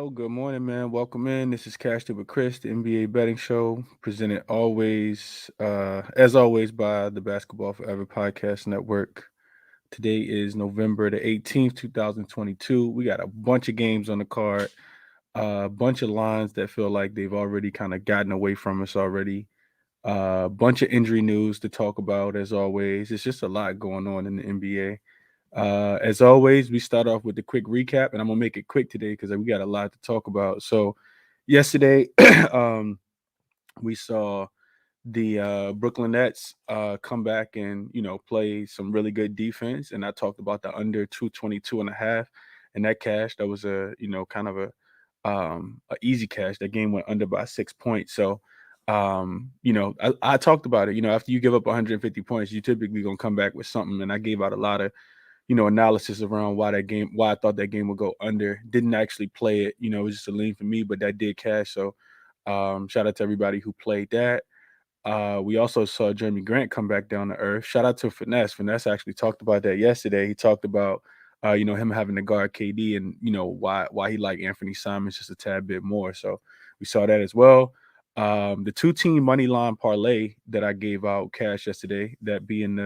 Yo, good morning, man. Welcome in. This is Cashed It with Chris, the NBA betting show, presented as always, by the Basketball Forever Podcast Network. Today is November the 18th, 2022. We got a bunch of games on the card, a bunch of lines that feel like they've already kind of gotten away from us already. A bunch of injury news to talk about, as always. It's just a lot going on in the NBA. As always, we start off with a quick recap, and I'm gonna make it quick today because we got a lot to talk about. So, yesterday, um, we saw the Brooklyn Nets come back and play some really good defense, and I talked about the under 222 and a half, and that cash that was a kind of a easy cash. That game went under by 6 points. So. I talked about it. After you give up 150 points, you typically gonna come back with something. And I gave out a lot of analysis around why I thought that game would go under. Didn't actually play it. It was just a lean for me, but that did cash. So shout out to everybody who played that. We also saw Jeremy Grant come back down to earth. Shout out to Finesse. Finesse actually talked about that yesterday. He talked about him having to guard KD and why he liked Anthony Simons just a tad bit more. So we saw that as well. The two-team money line parlay that I gave out cash yesterday, that being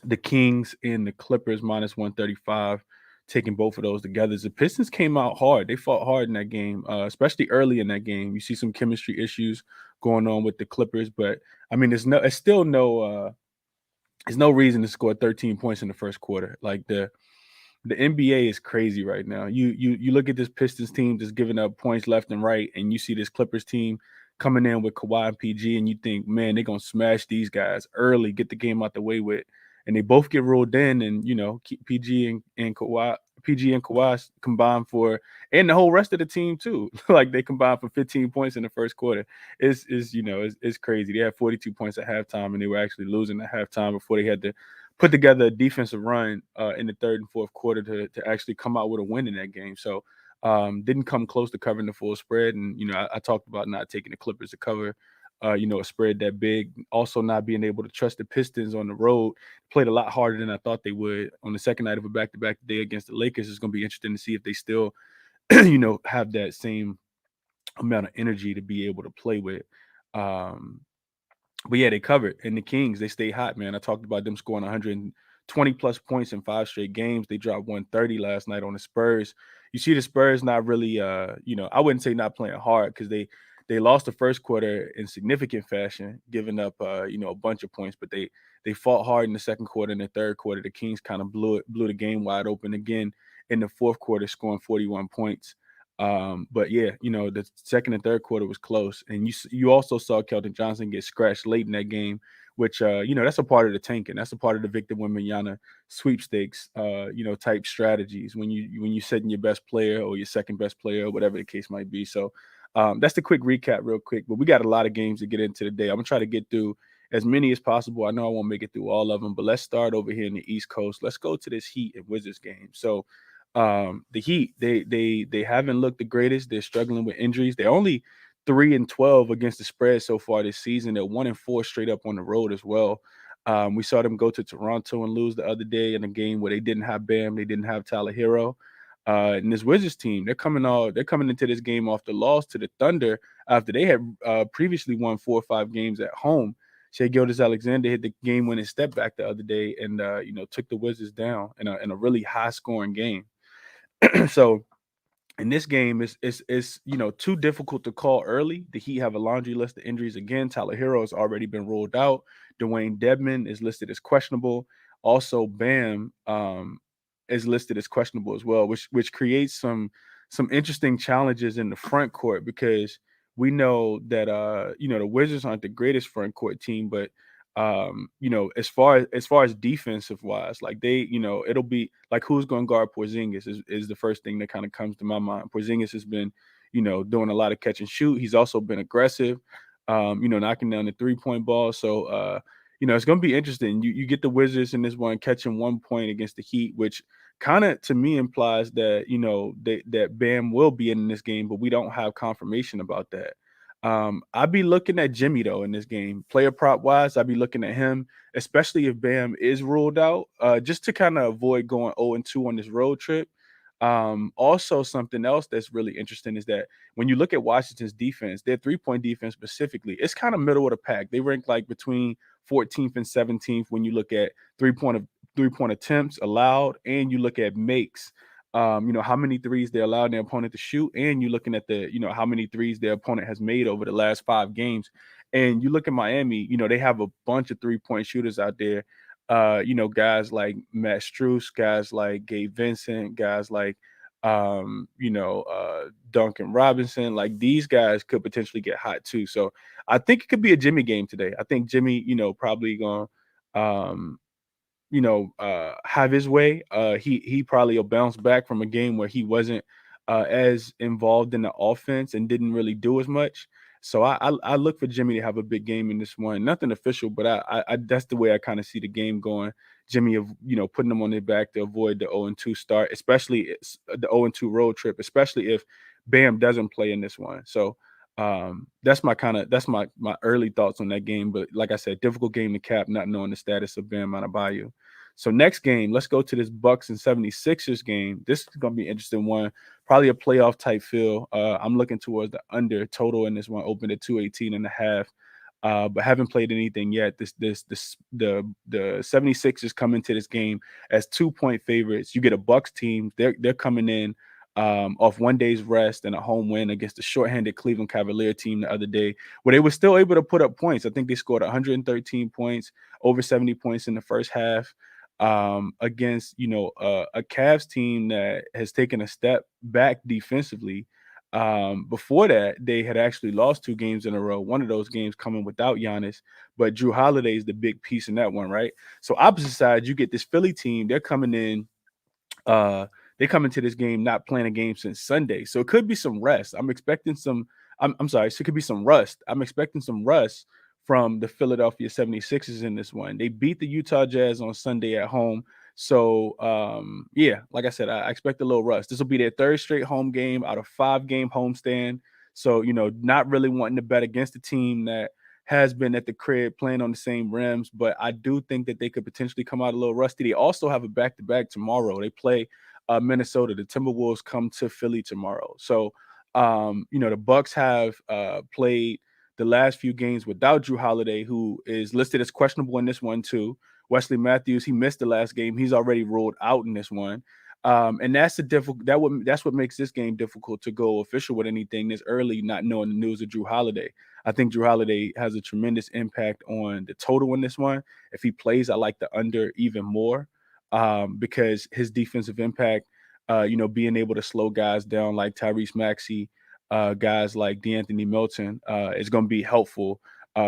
the Kings and the Clippers minus 135, taking both of those together. The Pistons came out hard. They fought hard in that game, especially early in that game. You see some chemistry issues going on with the Clippers, but I mean, there's no reason to score 13 points in the first quarter. Like the NBA is crazy right now. You look at this Pistons team just giving up points left and right, and you see this Clippers team coming in with Kawhi and PG, and you think, man, they're gonna smash these guys early, get the game out the way with, and they both get ruled in, and keep PG and Kawhi combined for, and the whole rest of the team too. Like they combined for 15 points in the first quarter. It's crazy. They had 42 points at halftime, and they were actually losing at halftime before they had to put together a defensive run in the third and fourth quarter to actually come out with a win in that game. So didn't come close to covering the full spread. And, I talked about not taking the Clippers to cover, a spread that big. Also not being able to trust the Pistons on the road. Played a lot harder than I thought they would on the second night of a back-to-back today against the Lakers. It's going to be interesting to see if they still, have that same amount of energy to be able to play with. Um, but yeah, they covered. And the Kings, they stay hot, man. I talked about them scoring 120 plus points in 5 straight games. They dropped 130 last night on the Spurs. You see the Spurs not really, I wouldn't say not playing hard because they lost the first quarter in significant fashion, giving up, a bunch of points. But they fought hard in the second quarter and the third quarter. The Kings kind of blew the game wide open again in the fourth quarter, scoring 41 points. But yeah, the second and third quarter was close, and you also saw Kelton Johnson get scratched late in that game, which that's a part of the tanking. That's a part of the Victor Wembanyama sweepstakes, type strategies when you setting your best player or your second best player or whatever the case might be. So that's the quick recap, real quick. But we got a lot of games to get into today. I'm gonna try to get through as many as possible. I know I won't make it through all of them, but let's start over here in the East Coast. Let's go to this Heat and Wizards game. So the Heat, they haven't looked the greatest. They're struggling with injuries. They're only 3-12 against the spread so far this season. They're 1-4 straight up on the road as well. We saw them go to Toronto and lose the other day in a game where they didn't have Bam, they didn't have Tyler Hero. And this Wizards team, they're coming into this game off the loss to the Thunder after they had previously won 4 or 5 games at home. Shea Gilgeous-Alexander hit the game-winning step back the other day, and took the Wizards down in a really high-scoring game. So in this game, it's too difficult to call early. The Heat have a laundry list of injuries again. Tyler Hero has already been ruled out. Dwayne Dedmon is listed as questionable. Also, Bam is listed as questionable as well, which creates some interesting challenges in the front court because we know that the Wizards aren't the greatest front court team, but as far as defensive wise, like it'll be like who's going to guard Porzingis is the first thing that kind of comes to my mind. Porzingis has been, doing a lot of catch and shoot. He's also been aggressive, knocking down the 3-point ball. So, it's going to be interesting. You get the Wizards in this one catching 1 point against the Heat, which kind of to me implies that, that Bam will be in this game, but we don't have confirmation about that. I'd be looking at Jimmy though in this game, player prop wise. I'd be looking at him, especially if Bam is ruled out, just to kind of avoid going 0-2 on this road trip. Also, something else that's really interesting is that when you look at Washington's defense, their 3-point defense specifically, it's kind of middle of the pack. They rank like between 14th and 17th when you look at three-point attempts allowed, and you look at makes. How many threes they allowed their opponent to shoot, and you're looking at how many threes their opponent has made over the last 5 games. And you look at Miami, they have a bunch of 3-point shooters out there. Guys like Matt Strus, guys like Gabe Vincent, guys like Duncan Robinson. Like, these guys could potentially get hot too. So I think it could be a Jimmy game today. I think Jimmy, probably gonna um, have his way. He probably will bounce back from a game where he wasn't as involved in the offense and didn't really do as much. So I look for Jimmy to have a big game in this one. Nothing official, but I that's the way I kind of see the game going. Jimmy of putting them on their back to avoid the 0-2 start, especially the 0-2 road trip, especially if Bam doesn't play in this one. So that's my early thoughts on that game. But like I said, difficult game to cap, not knowing the status of Bam Adebayo. So next game, let's go to this Bucks and 76ers game. This is going to be an interesting one. Probably a playoff type feel. I'm looking towards the under total in this one, opened at 218.5. But haven't played anything yet. The 76ers come into this game as 2-point favorites. You get a Bucks team. They're coming in off one day's rest and a home win against the shorthanded Cleveland Cavalier team the other day, where they were still able to put up points. I think they scored 113 points, over 70 points in the first half, against a Cavs team that has taken a step back defensively. Before that, they had actually lost 2 games in a row. One of those games coming without Giannis, but Drew Holiday is the big piece in that one, right? So opposite side, you get this Philly team. They're coming in. They come into this game not playing a game since Sunday, so it could be some rest. I'm expecting some. I'm sorry, so it could be some rust. I'm expecting some rust from the Philadelphia 76ers in this one. They beat the Utah Jazz on Sunday at home. So yeah, like I said, I expect a little rust. This will be their 3rd straight home game out of 5-game homestand. So not really wanting to bet against the team that has been at the crib playing on the same rims, but I do think that they could potentially come out a little rusty. They also have a back-to-back tomorrow. They play Minnesota. The Timberwolves come to Philly tomorrow. So the Bucks have played the last few games without Drew Holiday, who is listed as questionable in this one too. Wesley Matthews, he missed the last game. He's already ruled out in this one. And that's that's what makes this game difficult to go official with anything this early, not knowing the news of Drew Holiday. I think Drew Holiday has a tremendous impact on the total in this one. If he plays, I like the under even more, because his defensive impact, being able to slow guys down like Tyrese Maxey, guys like DeAnthony Milton, is going to be helpful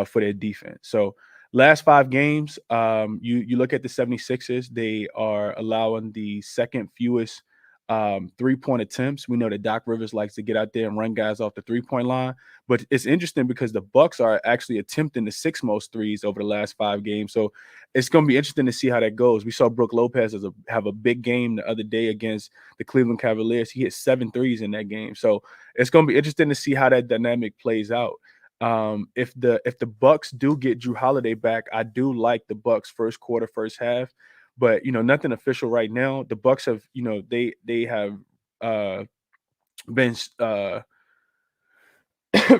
for their defense. So last 5 games, you look at the 76ers, they are allowing the second fewest 3-point attempts. We know that Doc Rivers likes to get out there and run guys off the 3-point line, but it's interesting because the Bucks are actually attempting the 6th most threes over the last 5 games. So it's going to be interesting to see how that goes. We saw Brook Lopez have a big game the other day against the Cleveland Cavaliers. He hit 7 threes in that game. So it's going to be interesting to see how that dynamic plays out. If the Bucks do get Drew Holiday back, I do like the Bucks first quarter, first half, but nothing official right now. The Bucks have they have been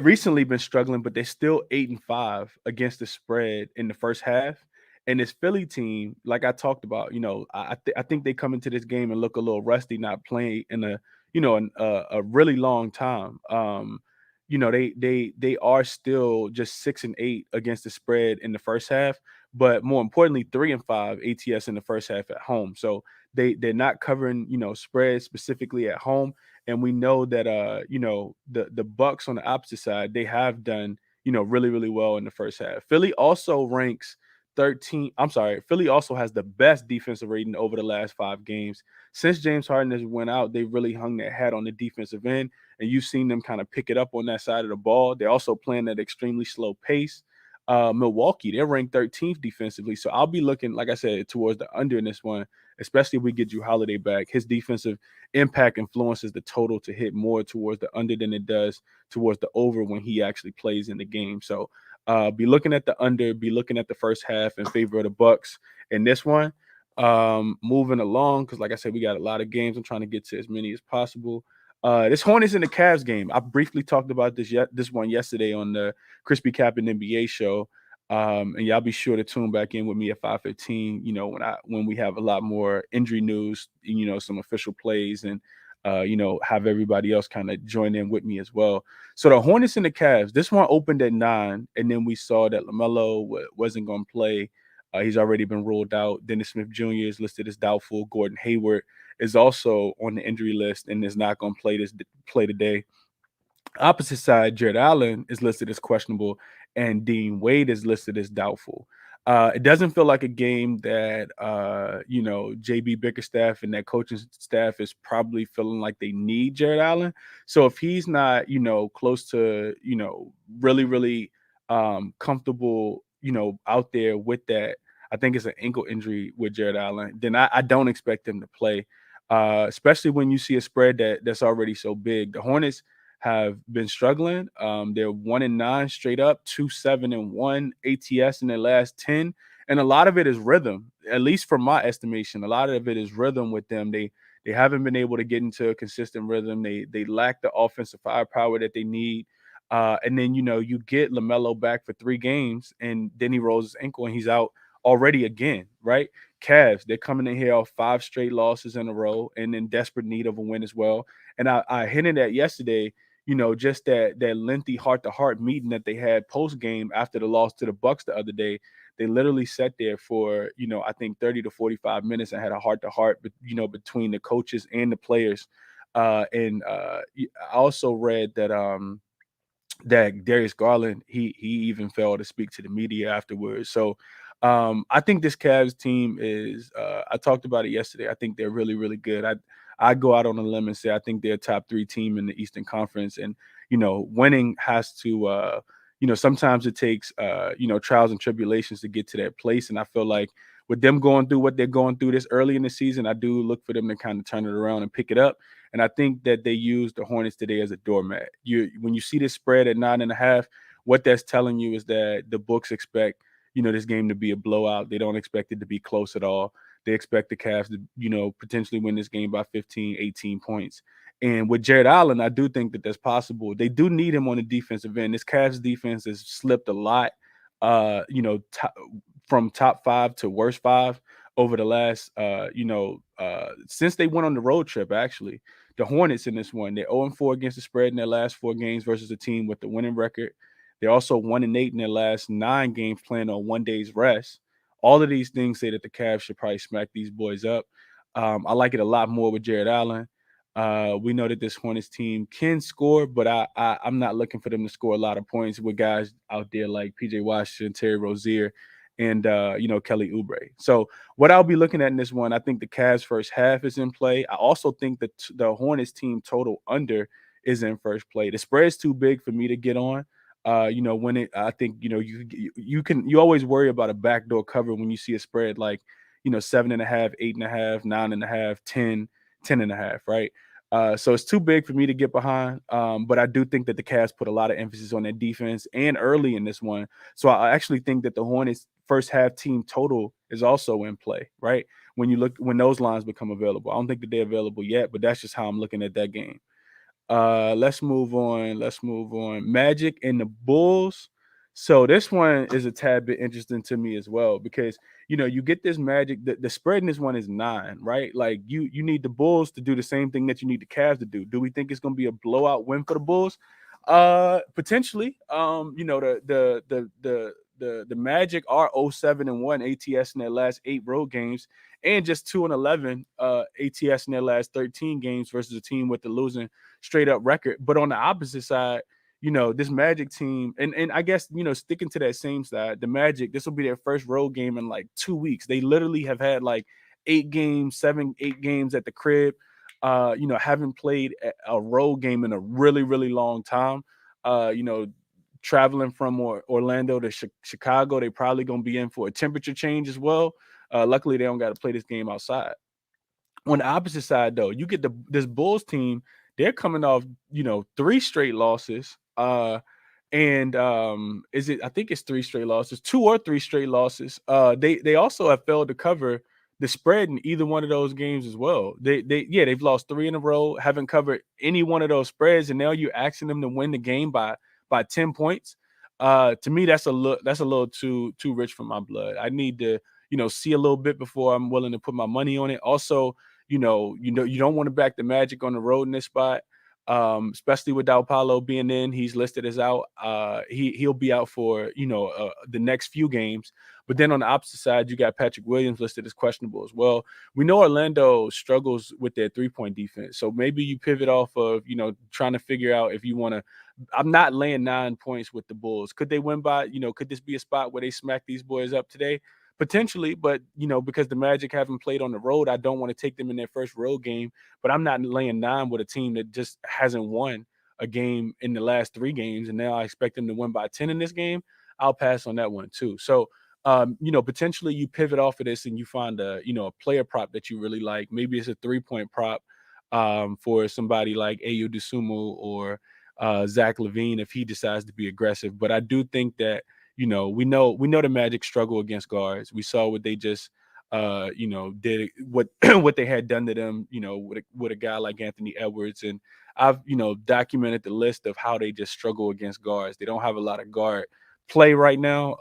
recently been struggling, but they're still 8-5 against the spread in the first half. And this Philly team, like I talked about, I think they come into this game and look a little rusty, not playing in a really long time. They are still just 6-8 against the spread in the first half, but more importantly, 3-5 ATS in the first half at home. So they're not covering spreads specifically at home. And we know that the Bucks on the opposite side, they have done really, really well in the first half. Philly also ranks 13. I'm sorry, Philly also has the best defensive rating over the last 5 games. Since James Harden has went out, they really hung their hat on the defensive end, and you've seen them kind of pick it up on that side of the ball. They're also playing at extremely slow pace. Milwaukee, they're ranked 13th defensively. So I'll be looking, like I said, towards the under in this one, especially if we get Drew Holiday back. His defensive impact influences the total to hit more towards the under than it does towards the over when he actually plays in the game. So be looking at the under, be looking at the first half in favor of the Bucks in this one. Moving along, because like I said, we got a lot of games. I'm trying to get to as many as possible. This Hornets and the Cavs game. I briefly talked about this one yesterday on the Crispy Cap and NBA show. And y'all be sure to tune back in with me at 5:15. When we have a lot more injury news, some official plays, and have everybody else kind of join in with me as well. So the Hornets and the Cavs. This one opened at 9, and then we saw that LaMelo wasn't going to play. He's already been ruled out. Dennis Smith Jr. is listed as doubtful. Gordon Hayward is also on the injury list and is not going to play today. Opposite side, Jared Allen is listed as questionable, and Dean Wade is listed as doubtful. It doesn't feel like a game that JB Bickerstaff and that coaching staff is probably feeling like they need Jared Allen. So if he's not, close to, really, really comfortable, out there with that, I think it's an ankle injury with Jared Allen, then I don't expect him to play. Especially when you see a spread that's already so big. The Hornets have been struggling. They're 1-9 straight up, 2-7-1 ATS in their last 10. And a lot of it is rhythm, at least from my estimation. A lot of it is rhythm with them. They haven't been able to get into a consistent rhythm. They lack the offensive firepower that they need. And then, you get LaMelo back for 3 games, and then he rolls his ankle and he's out already again, right? Cavs, they're coming in here off 5 straight losses in a row and in desperate need of a win as well. And I hinted at yesterday, just that lengthy heart-to-heart meeting that they had post-game after the loss to the Bucks the other day. They literally sat there for, I think 30 to 45 minutes and had a heart-to-heart, between the coaches and the players. I also read that Darius Garland, he even failed to speak to the media afterwards. So I think this Cavs team is I talked about it yesterday. I think they're really, really good. I go out on a limb and say I think they're a top 3 team in the Eastern Conference. And, winning has to sometimes it takes trials and tribulations to get to that place. And I feel like with them going through what they're going through this early in the season, I do look for them to kind of turn it around and pick it up. And I think that they used the Hornets today as a doormat. When you see this spread at 9.5, what that's telling you is that the books expect, this game to be a blowout. They don't expect it to be close at all. They expect the Cavs to, potentially win this game by 15, 18 points. And with Jared Allen, I do think that that's possible. They do need him on the defensive end. This Cavs defense has slipped a lot, from top 5 to worst 5 over the last, since they went on the road trip, actually. The Hornets in this one, they're 0-4 against the spread in their last 4 games versus a team with the winning record. They're also 1-8 in their last 9 games playing on 1 day's rest. All of these things say that the Cavs should probably smack these boys up. I like it a lot more with Jared Allen. We know that this Hornets team can score, but I'm not looking for them to score a lot of points with guys out there like PJ Washington, Terry Rozier, and Kelly Oubre. So what I'll be looking at in this one, I think the Cavs first half is in play. I also think that the Hornets team total under is in first play. The spread's too big for me to get on. I think you always worry about a backdoor cover when you see a spread like 7.5, 8.5, 9.5, 10, 10.5, right? So it's too big for me to get behind. But I do think that the Cavs put a lot of emphasis on their defense and early in this one. So I actually think that the Hornets first half team total is also in play, right? When those lines become available. I don't think that they're available yet, but that's just how I'm looking at that game. Let's move on. Magic and the Bulls. So this one is a tad bit interesting to me as well because you get this Magic. The spread in this one is 9, right? Like you need the Bulls to do the same thing that you need the Cavs to do. Do we think it's going to be a blowout win for the Bulls? Potentially. The Magic are 0-7-1 ATS in their last 8 road games and just 2-11 ATS in their last 13 games versus a team with the losing straight up record. But on the opposite side, this Magic team, and I guess, sticking to that same side, the Magic, this will be their first road game in like 2 weeks. They literally have had like 8 games at the crib. Haven't played a road game in a really, really long time. Traveling from Orlando to Chicago, they probably going to be in for a temperature change as well. Luckily, they don't got to play this game outside. On the opposite side, though, you get this Bulls team. They're coming off, 3 straight losses. I think it's 3 straight losses, 2 or 3 straight losses. They also have failed to cover the spread in either one of those games as well. They've lost 3 in a row, haven't covered any one of those spreads, and now you're asking them to win the game by 10 points. To me, that's a little too rich for my blood. I need to, see a little bit before I'm willing to put my money on it. Also, you don't want to back the Magic on the road in this spot. Especially without Paolo being in, he's listed as out. He'll be out for the next few games. But then on the opposite side, you got Patrick Williams listed as questionable as well. We know Orlando struggles with their 3-point defense, so maybe you pivot off of trying to figure out if you want to. I'm not laying 9 points with the Bulls. Could they win by? Could this be a spot where they smack these boys up today? Potentially, but because the Magic haven't played on the road, I don't want to take them in their first road game. But I'm not laying 9 with a team that just hasn't won a game in the last 3 games, and now I expect them to win by 10 in this game. I'll pass on that one too. So, potentially you pivot off of this and you find a player prop that you really like. Maybe it's a 3-point prop for somebody like Ayo Dosunmu or Zach LaVine if he decides to be aggressive. But I do think that we know the Magic struggle against guards. We saw what they just did, what what they had done to them, with a guy like Anthony Edwards. And I've documented the list of how they just struggle against guards. They don't have a lot of guard play right now.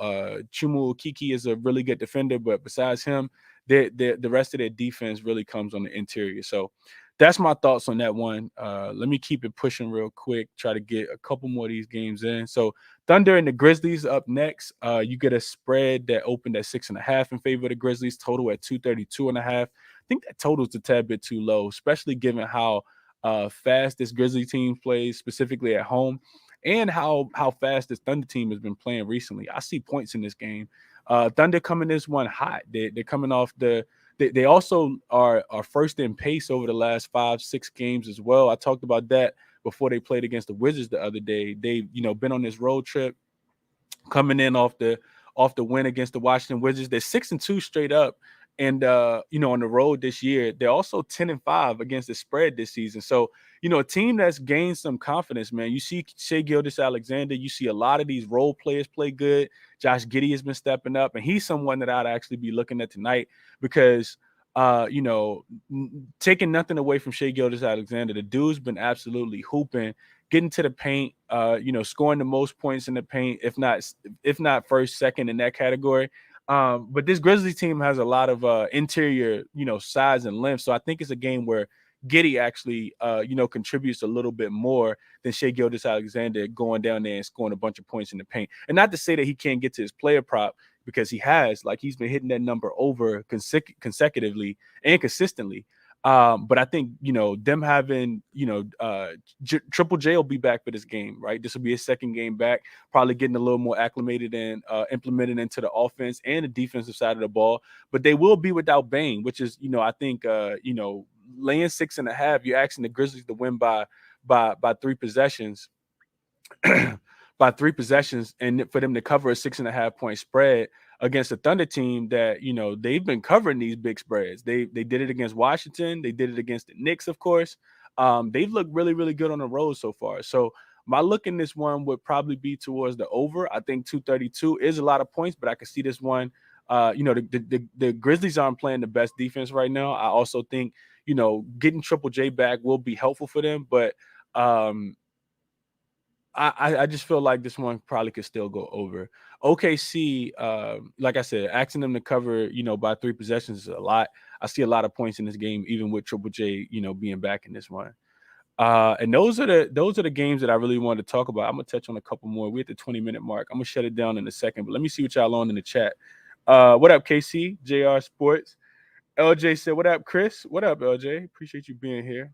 Chumu Kiki is a really good defender, but besides him, the rest of their defense really comes on the interior. So that's my thoughts on that one. Let me keep it pushing real quick, try to get a couple more of these games in. So Thunder and the Grizzlies up next. You get a spread that opened at 6.5 in favor of the Grizzlies, total at 232.5. I think that total's a tad bit too low, especially given how fast this Grizzly team plays, specifically at home, and how fast this Thunder team has been playing recently. I see points in this game. Thunder coming this one hot. They're coming off they also are first in pace over the last 5-6 games as well. I talked about that before they played against the Wizards the other day. They've been on this road trip, coming in off the win against the Washington Wizards. They're 6-2 straight up, and on the road this year. They're also 10-5 against the spread this season. So a team that's gained some confidence, man. You see Shai Gilgeous-Alexander. You see a lot of these role players play good. Josh Giddey has been stepping up, and he's someone that I'd actually be looking at tonight because taking nothing away from Shai Gilgeous-Alexander, the dude's been absolutely hooping, getting to the paint, scoring the most points in the paint, if not first, second in that category. But this Grizzlies team has a lot of interior, size and length. So I think it's a game where Giddey actually, contributes a little bit more than Shai Gilgeous-Alexander going down there and scoring a bunch of points in the paint. And not to say that he can't get to his player prop, because he's been hitting that number over consecutively and consistently. But I think, them having, Triple J will be back for this game, right? This will be his second game back, probably getting a little more acclimated and implemented into the offense and the defensive side of the ball. But they will be without Bane, which is, I think, laying 6.5, you're asking the Grizzlies to win by 3 possessions. By 3 possessions, and for them to cover a 6.5-point spread against a Thunder team that they've been covering these big spreads. They did it against Washington. They did it against the Knicks, of course. They've looked really, really good on the road so far. So my look in this one would probably be towards the over. I think 232 is a lot of points, but I can see this one. The Grizzlies aren't playing the best defense right now. I also think getting Triple J back will be helpful for them, but I just feel like this one probably could still go over. OKC, like I said, asking them to cover, by 3 possessions is a lot. I see a lot of points in this game, even with Triple J, being back in this one. And those are the games that I really wanted to talk about. I'm gonna touch on a couple more. We're at the 20-minute mark. I'm gonna shut it down in a second, but let me see what y'all on in the chat. What up, KC? JR Sports. LJ said, "What up, Chris? What up, LJ? Appreciate you being here."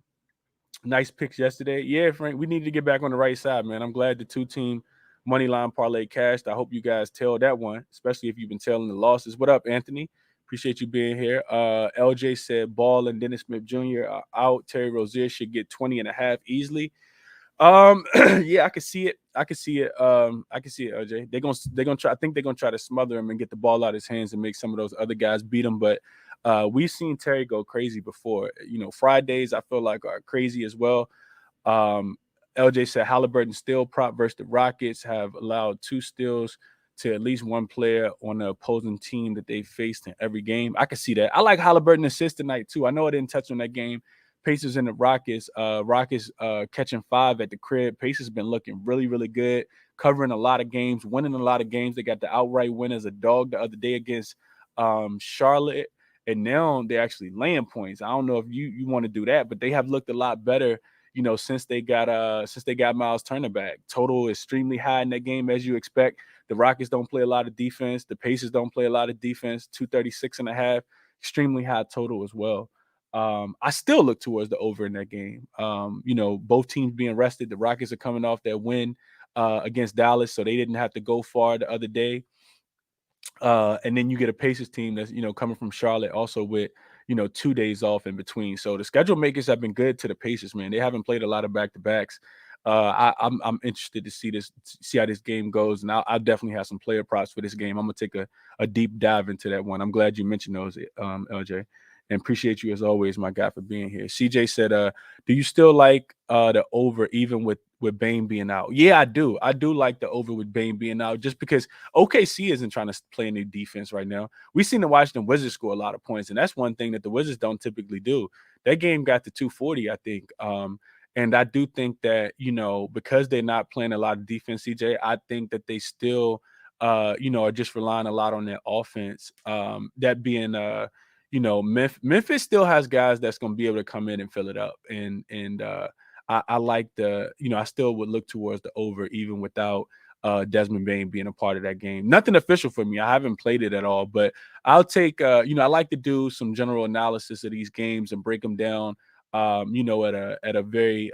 Nice picks yesterday. Yeah, Frank, we need to get back on the right side, man. I'm glad the 2-team money line parlay cashed. I hope you guys tailed that one, especially if you've been tailing the losses. What up, Anthony? Appreciate you being here. LJ said Ball and Dennis Smith Jr. are out. Terry Rozier should get 20.5 easily. Yeah, I can see it. I can see it, LJ. They're gonna try. I think they're gonna try to smother him and get the ball out of his hands and make some of those other guys beat him. But we've seen Terry go crazy before. Fridays I feel like are crazy as well. LJ said Halliburton steal prop versus the Rockets have allowed 2 steals to at least one player on the opposing team that they faced in every game. I can see that. I like Halliburton assist tonight too. I know I didn't touch on that game. Pacers and the Rockets. Rockets catching 5 at the crib. Pacers been looking really, really good, covering a lot of games, winning a lot of games. They got the outright win as a dog the other day against Charlotte, and now they're actually laying points. I don't know if you want to do that, but they have looked a lot better, since they got Miles Turner back. Total extremely high in that game, as you expect. The Rockets don't play a lot of defense. The Pacers don't play a lot of defense. 236.5, extremely high total as well. I still look towards the over in that game. Both teams being rested. The Rockets are coming off that win against Dallas, so they didn't have to go far the other day. And then you get a Pacers team that's coming from Charlotte also with 2 days off in between. So the schedule makers have been good to the Pacers, man. They haven't played a lot of back-to-backs. I'm interested to see how this game goes, and I'll definitely have some player props for this game. I'm gonna take a deep dive into that one. I'm glad you mentioned those, LJ, and appreciate you as always, my guy, for being here. CJ said, "Do you still like the over even with Bane being out?" Yeah, I do. I do like the over with Bane being out, just because OKC isn't trying to play any defense right now. We've seen the Washington Wizards score a lot of points, and that's one thing that the Wizards don't typically do. That game got to 240, I think. And I do think that, because they're not playing a lot of defense, CJ, I think that they still, are just relying a lot on their offense. That being, Memphis still has guys that's going to be able to come in and fill it up. And I like I still would look towards the over even without Desmond Bane being a part of that game. Nothing official for me. I haven't played it at all, but I'll take, I like to do some general analysis of these games and break them down, at a very,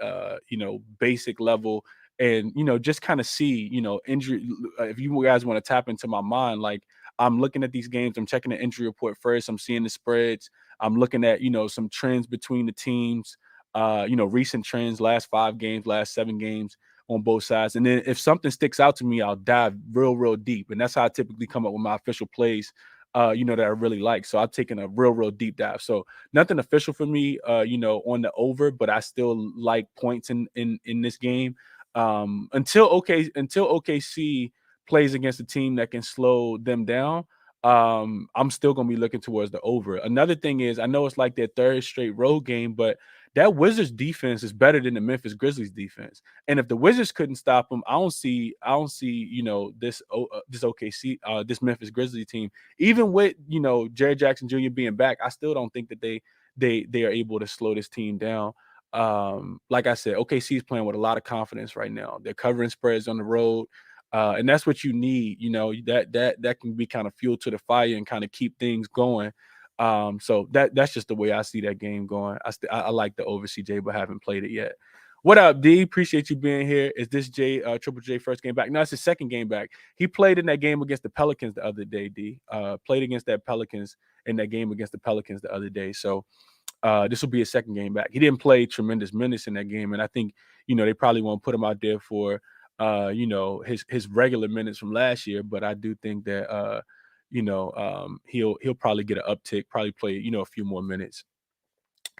basic level, and, just kind of see, injury. If you guys want to tap into my mind, like, I'm looking at these games, I'm checking the injury report first, I'm seeing the spreads, I'm looking at, some trends between the teams, recent trends, last 5 games, last 7 games on both sides. And then if something sticks out to me, I'll dive real deep. And that's how I typically come up with my official plays, that I really like. So I've taken a real deep dive. So nothing official for me, on the over, but I still like points in this game. Until OKC plays against a team that can slow them down, I'm still gonna be looking towards the over. Another thing is, I know it's like their 3rd straight road game, but that Wizards defense is better than the Memphis Grizzlies defense. And if the Wizards couldn't stop them, I don't see, this OKC, this Memphis Grizzlies team, even with, Jared Jackson Jr. being back, I still don't think that they are able to slow this team down. Like I said, OKC is playing with a lot of confidence right now. They're covering spreads on the road. And that's what you need, that can be kind of fuel to the fire and kind of keep things going. So that's just the way I see that game going. I like the over, CJ, but haven't played it yet. What up, D? Appreciate you being here. Is this Triple J first game back? No, it's his second game back. He played in that game against the Pelicans the other day, D. Played against that Pelicans in that game against the Pelicans the other day. So this will be his second game back. He didn't play tremendous in that game, and I think, they probably won't put him out there for his regular minutes from last year, but I do think that he'll probably get an uptick, probably play a few more minutes.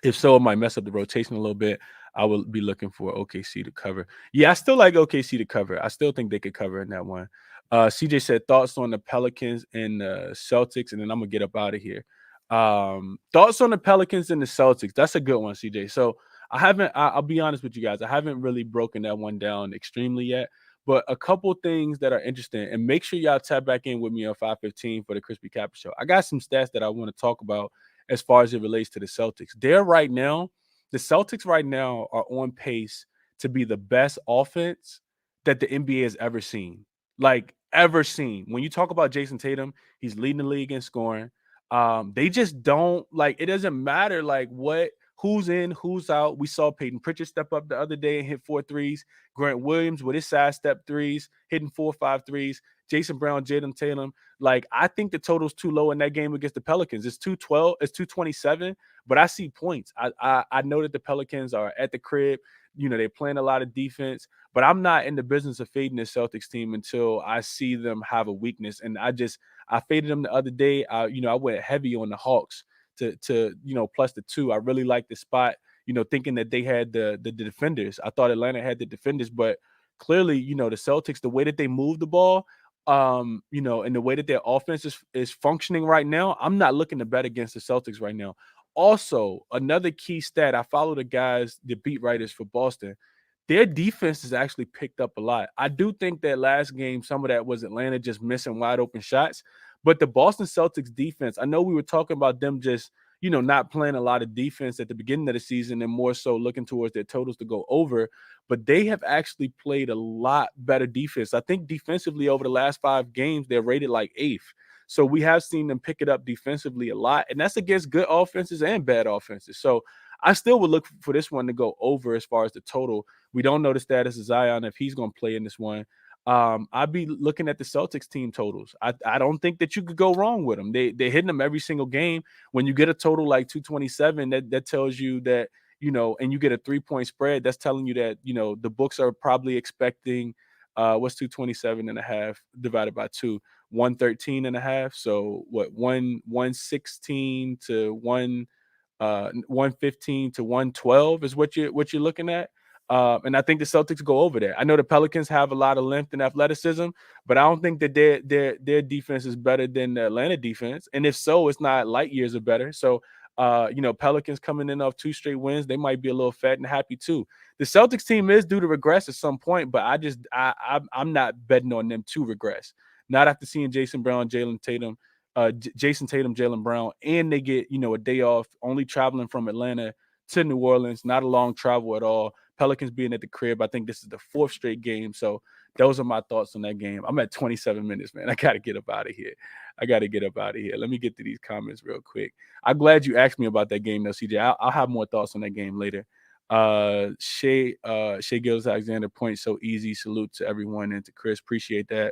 If so, it might mess up the rotation a little bit. I will be looking for OKC to cover. Yeah, I still like OKC to cover. I still think they could cover in that one. CJ said thoughts on the Pelicans and the Celtics, and then I'm gonna get up out of here. Thoughts on the Pelicans and the Celtics. That's a good one, CJ. So I'll be honest with you guys. I haven't really broken that one down extremely yet, but a couple things that are interesting, and make sure y'all tap back in with me on 5:15 for the Crispy Capper Show. I got some stats that I want to talk about as far as it relates to the Celtics. The Celtics right now are on pace to be the best offense that the NBA has ever seen. Like, ever seen. When you talk about Jason Tatum, he's leading the league in scoring. They just don't, like, it doesn't matter like who's in, who's out. We saw Peyton Pritchard step up the other day and hit 4 threes. Grant Williams with his side step threes, hitting 4 or 5 threes. Jason Brown, Jaden Tatum. Like, I think the total's too low in that game against the Pelicans. It's 212, it's 227, but I see points. I know that the Pelicans are at the crib. They're playing a lot of defense, but I'm not in the business of fading the Celtics team until I see them have a weakness. And I faded them the other day. I went heavy on the Hawks to plus the 2. I really like the spot, thinking that they had the defenders. I thought Atlanta had the defenders, but clearly, the Celtics, the way that they move the ball, and the way that their offense is functioning right now, I'm not looking to bet against the Celtics right now. Also, another key stat, I follow the beat writers for Boston. Their defense has actually picked up a lot. I do think that last game, some of that was Atlanta just missing wide open shots. But the Boston Celtics defense, I know we were talking about them just, not playing a lot of defense at the beginning of the season and more so looking towards their totals to go over. But they have actually played a lot better defense. I think defensively over the last 5 games, they're rated like 8th. So we have seen them pick it up defensively a lot. And that's against good offenses and bad offenses. So I still would look for this one to go over as far as the total. We don't know the status of Zion if he's going to play in this one. I'd be looking at the Celtics team totals. I don't think that you could go wrong with them. They're hitting them every single game. When you get a total like 227, that tells you that, and you get a 3-point spread, that's telling you that, the books are probably expecting what's 227.5 divided by 2, 113.5. So what, 116 to 115 to 112 is what you're looking at. And I think the Celtics go over there. I know the Pelicans have a lot of length and athleticism, but I don't think that their defense is better than the Atlanta defense. And if so, it's not light years or better. So, Pelicans coming in off 2 straight wins, they might be a little fat and happy too. The Celtics team is due to regress at some point, but I'm not betting on them to regress. Not after seeing Jason Tatum, Jaylen Brown, and they get, a day off, only traveling from Atlanta to New Orleans, not a long travel at all. Pelicans being at the crib. I think this is the 4th straight game. So those are my thoughts on that game. I'm at 27 minutes, man. I got to get up out of here. Let me get to these comments real quick. I'm glad you asked me about that game, though, CJ. I'll have more thoughts on that game later. Shea Gills Alexander, point so easy. Salute to everyone and to Chris. Appreciate that.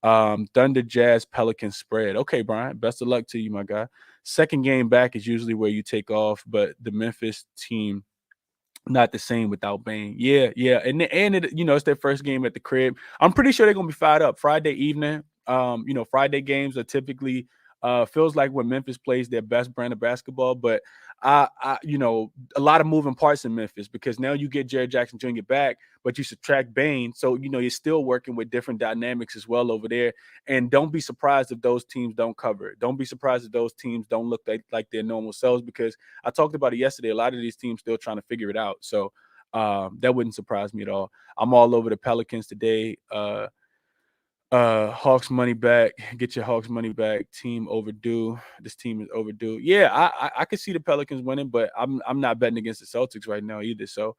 Thunder Jazz Pelicans spread. Okay, Brian, best of luck to you, my guy. Second game back is usually where you take off, but the Memphis team not the same without Bane. Yeah. And it, it's their first game at the crib. I'm pretty sure they're gonna be fired up Friday evening. Friday games are typically feels like when Memphis plays their best brand of basketball, but a lot of moving parts in Memphis because now you get Jared Jackson Jr. back, but you subtract Bane. So, you're still working with different dynamics as well over there. And don't be surprised if those teams don't cover. Don't be surprised if those teams don't look like their normal selves because I talked about it yesterday. A lot of these teams still trying to figure it out. So that wouldn't surprise me at all. I'm all over the Pelicans today. Hawks money back. Get your Hawks money back. Team overdue. This team is overdue. Yeah, I could see the Pelicans winning, but I'm not betting against the Celtics right now either. So,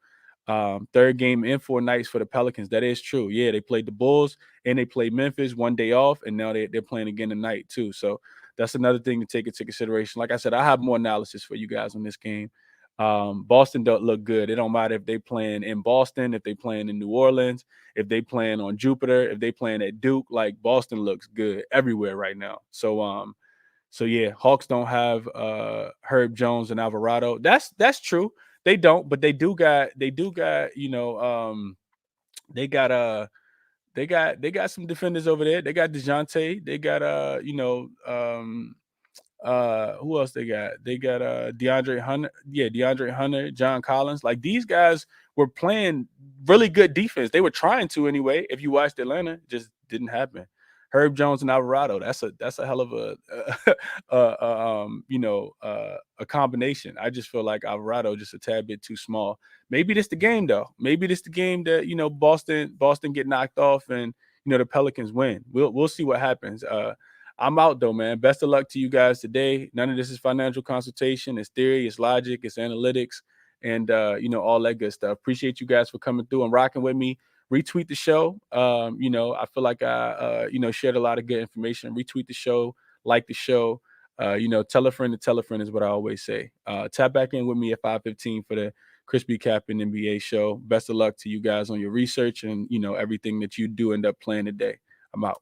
third game in 4 nights for the Pelicans. That is true. Yeah, they played the Bulls and they played Memphis 1 day off, and now they're playing again tonight too. So that's another thing to take into consideration. Like I said, I have more analysis for you guys on this game. Boston don't look good. It don't matter if they playing in Boston, if they playing in New Orleans, if they playing on Jupiter, if they playing at Duke. Like Boston looks good everywhere right now. So yeah, Hawks don't have Herb Jones and Alvarado. That's true. They don't, but they got they got some defenders over there. They got DeJounte. They got who else they got? They got DeAndre Hunter. Yeah, DeAndre Hunter, John Collins. Like these guys were playing really good defense. They were trying to anyway. If you watched Atlanta, it just didn't happen. Herb Jones and Alvarado. That's a hell of a combination. I just feel like Alvarado just a tad bit too small. Maybe this the game though. Maybe this the game that Boston get knocked off and the Pelicans win. We'll see what happens. I'm out though, man. Best of luck to you guys today. None of this is financial consultation. It's theory, it's logic, it's analytics, and all that good stuff. Appreciate you guys for coming through and rocking with me. Retweet the show. I feel like I shared a lot of good information. Retweet the show, like the show. Tell a friend to tell a friend is what I always say. Tap back in with me at 5:15 for the Crispy Captain NBA show. Best of luck to you guys on your research and everything that you do end up playing today. I'm out.